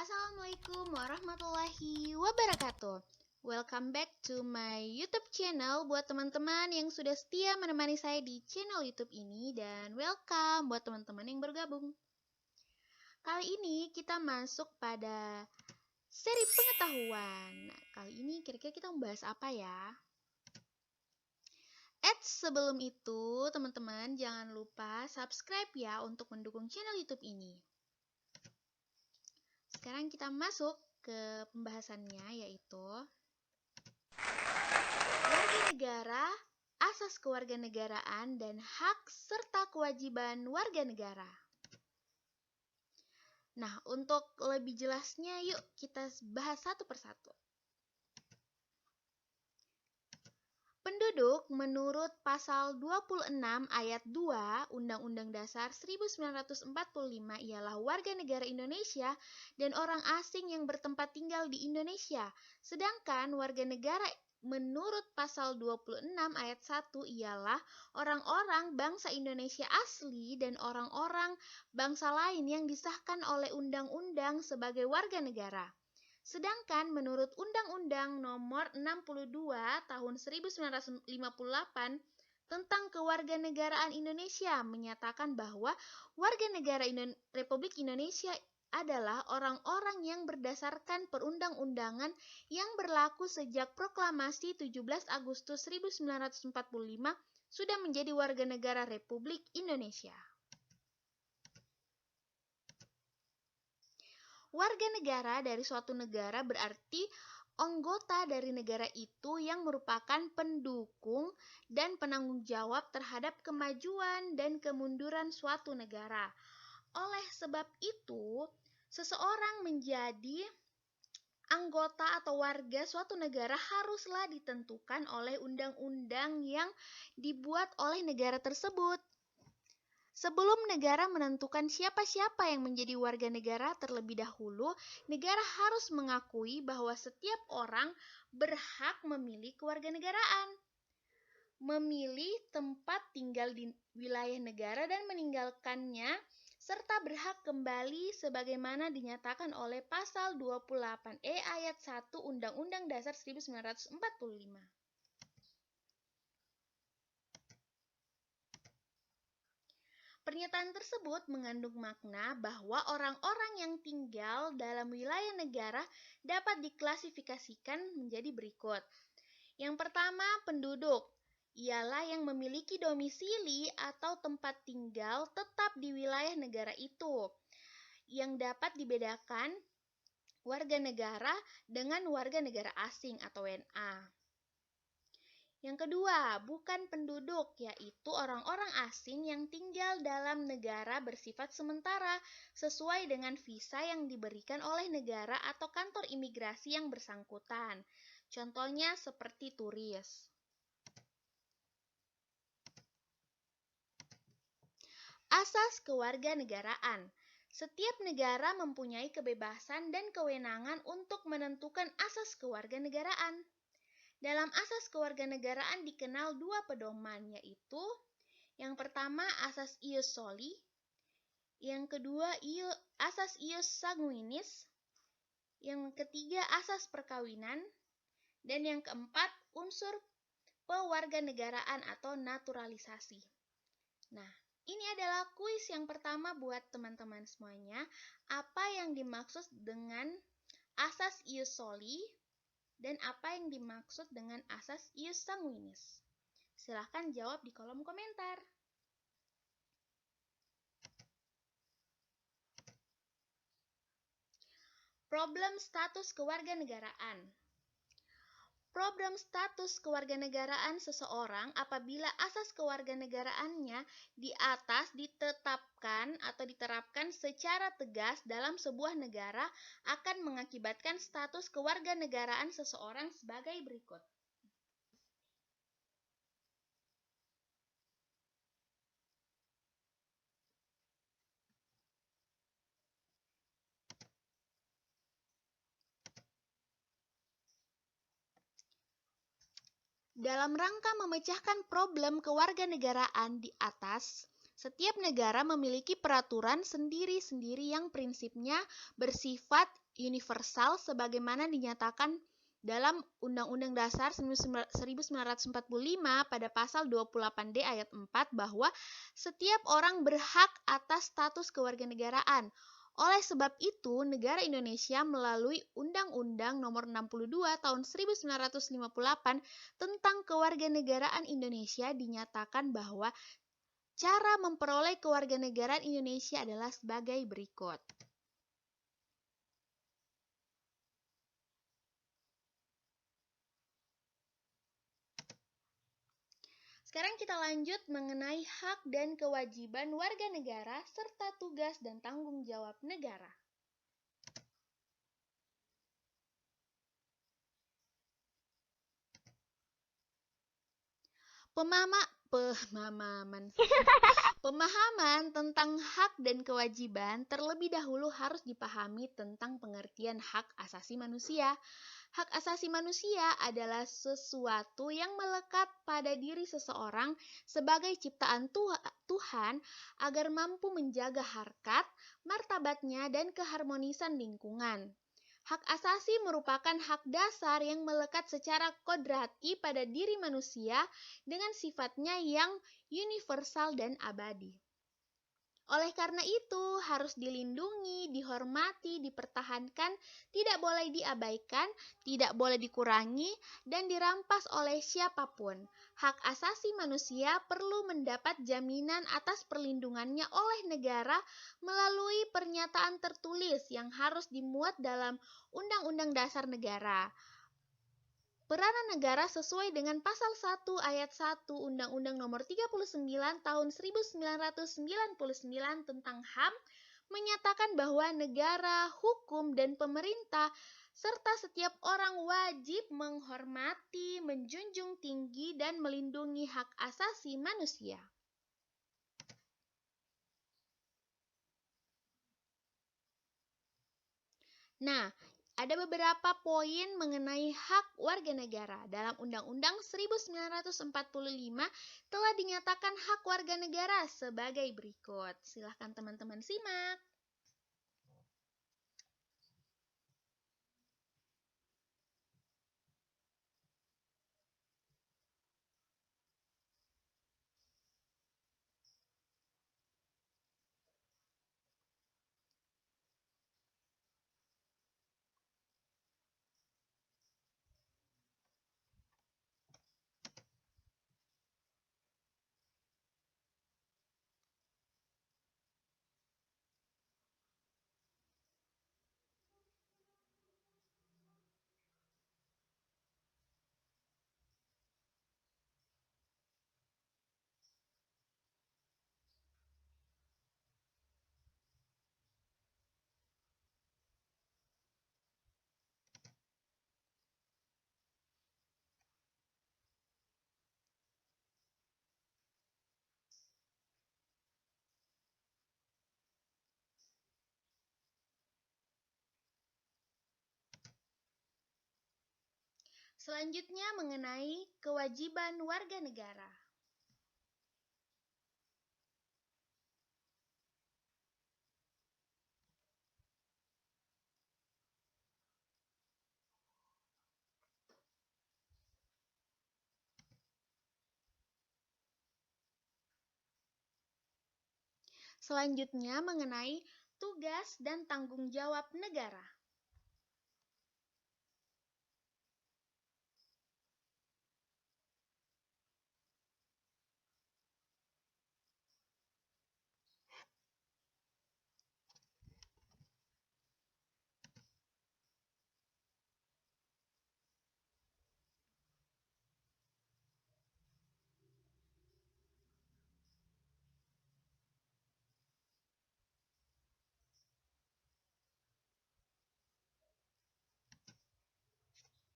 Assalamualaikum warahmatullahi wabarakatuh. Welcome back to my YouTube channel buat teman-teman yang sudah setia menemani saya di channel YouTube ini, dan welcome buat teman-teman yang bergabung. Kali ini kita masuk pada seri pengetahuan. Nah, kali ini kira-kira kita membahas apa ya? Sebelum itu, teman-teman jangan lupa subscribe ya untuk mendukung channel YouTube ini. Sekarang kita masuk ke pembahasannya, yaitu warga negara, asas kewarganegaraan, dan hak serta kewajiban warga negara. Nah, untuk lebih jelasnya, yuk kita bahas satu persatu. Penduduk menurut pasal 26 ayat 2 Undang-Undang Dasar 1945 ialah warga negara Indonesia dan orang asing yang bertempat tinggal di Indonesia. Sedangkan warga negara menurut pasal 26 ayat 1 ialah orang-orang bangsa Indonesia asli dan orang-orang bangsa lain yang disahkan oleh undang-undang sebagai warga negara. Sedangkan menurut Undang-Undang Nomor 62 Tahun 1958 tentang Kewarganegaraan Indonesia menyatakan bahwa warga negara Republik Indonesia adalah orang-orang yang berdasarkan perundang-undangan yang berlaku sejak Proklamasi 17 Agustus 1945 sudah menjadi warga negara Republik Indonesia. Warga negara dari suatu negara berarti anggota dari negara itu yang merupakan pendukung dan penanggung jawab terhadap kemajuan dan kemunduran suatu negara. Oleh sebab itu, seseorang menjadi anggota atau warga suatu negara haruslah ditentukan oleh undang-undang yang dibuat oleh negara tersebut. Sebelum negara menentukan siapa-siapa yang menjadi warga negara terlebih dahulu, negara harus mengakui bahwa setiap orang berhak memilih kewarganegaraan, memilih tempat tinggal di wilayah negara dan meninggalkannya, serta berhak kembali sebagaimana dinyatakan oleh pasal 28E ayat 1 Undang-Undang Dasar 1945. Pernyataan tersebut mengandung makna bahwa orang-orang yang tinggal dalam wilayah negara dapat diklasifikasikan menjadi berikut. Yang pertama, penduduk. Ialah yang memiliki domisili atau tempat tinggal tetap di wilayah negara itu, yang dapat dibedakan warga negara dengan warga negara asing atau WNA. Yang kedua, bukan penduduk, yaitu orang-orang asing yang tinggal dalam negara bersifat sementara sesuai dengan visa yang diberikan oleh negara atau kantor imigrasi yang bersangkutan. Contohnya seperti turis. Asas kewarganegaraan. Setiap negara mempunyai kebebasan dan kewenangan untuk menentukan asas kewarganegaraan. Dalam asas kewarganegaraan dikenal dua pedoman, yaitu yang pertama asas ius soli, yang kedua asas ius sanguinis, yang ketiga asas perkawinan, dan yang keempat unsur pewarganegaraan atau naturalisasi. Nah, ini adalah kuis yang pertama buat teman-teman semuanya. Apa yang dimaksud dengan asas ius soli dan apa yang dimaksud dengan asas ius sanguinis? Silahkan jawab di kolom komentar. Problem status kewarganegaraan. Problem status kewarganegaraan seseorang apabila asas kewarganegaraannya di atas ditetapkan atau diterapkan secara tegas dalam sebuah negara akan mengakibatkan status kewarganegaraan seseorang sebagai berikut. Dalam rangka memecahkan problem kewarganegaraan di atas, Setiap negara memiliki peraturan sendiri-sendiri yang prinsipnya bersifat universal sebagaimana dinyatakan dalam Undang-Undang Dasar 1945 pada pasal 28D ayat 4 bahwa setiap orang berhak atas status kewarganegaraan. Oleh sebab itu, negara Indonesia melalui Undang-Undang Nomor 62 Tahun 1958 tentang Kewarganegaraan Indonesia dinyatakan bahwa cara memperoleh kewarganegaraan Indonesia adalah sebagai berikut. Sekarang kita lanjut mengenai hak dan kewajiban warga negara serta tugas dan tanggung jawab negara. Pemahaman tentang hak dan kewajiban terlebih dahulu harus dipahami tentang pengertian hak asasi manusia. Hak asasi manusia adalah sesuatu yang melekat pada diri seseorang sebagai ciptaan Tuhan agar mampu menjaga harkat, martabatnya, dan keharmonisan lingkungan. Hak asasi merupakan hak dasar yang melekat secara kodrati pada diri manusia dengan sifatnya yang universal dan abadi. Oleh karena itu, harus dilindungi, dihormati, dipertahankan, tidak boleh diabaikan, tidak boleh dikurangi, dan dirampas oleh siapapun. Hak asasi manusia perlu mendapat jaminan atas perlindungannya oleh negara melalui pernyataan tertulis yang harus dimuat dalam Undang-Undang Dasar Negara. Peranan negara sesuai dengan pasal 1 ayat 1 Undang-Undang Nomor 39 Tahun 1999 tentang HAM menyatakan bahwa negara, hukum, dan pemerintah serta setiap orang wajib menghormati, menjunjung tinggi, dan melindungi hak asasi manusia. Nah, ada beberapa poin mengenai hak warga negara. Dalam Undang-Undang 1945 telah dinyatakan hak warga negara sebagai berikut. Silahkan teman-teman simak. Selanjutnya mengenai kewajiban warga negara. Selanjutnya mengenai tugas dan tanggung jawab negara.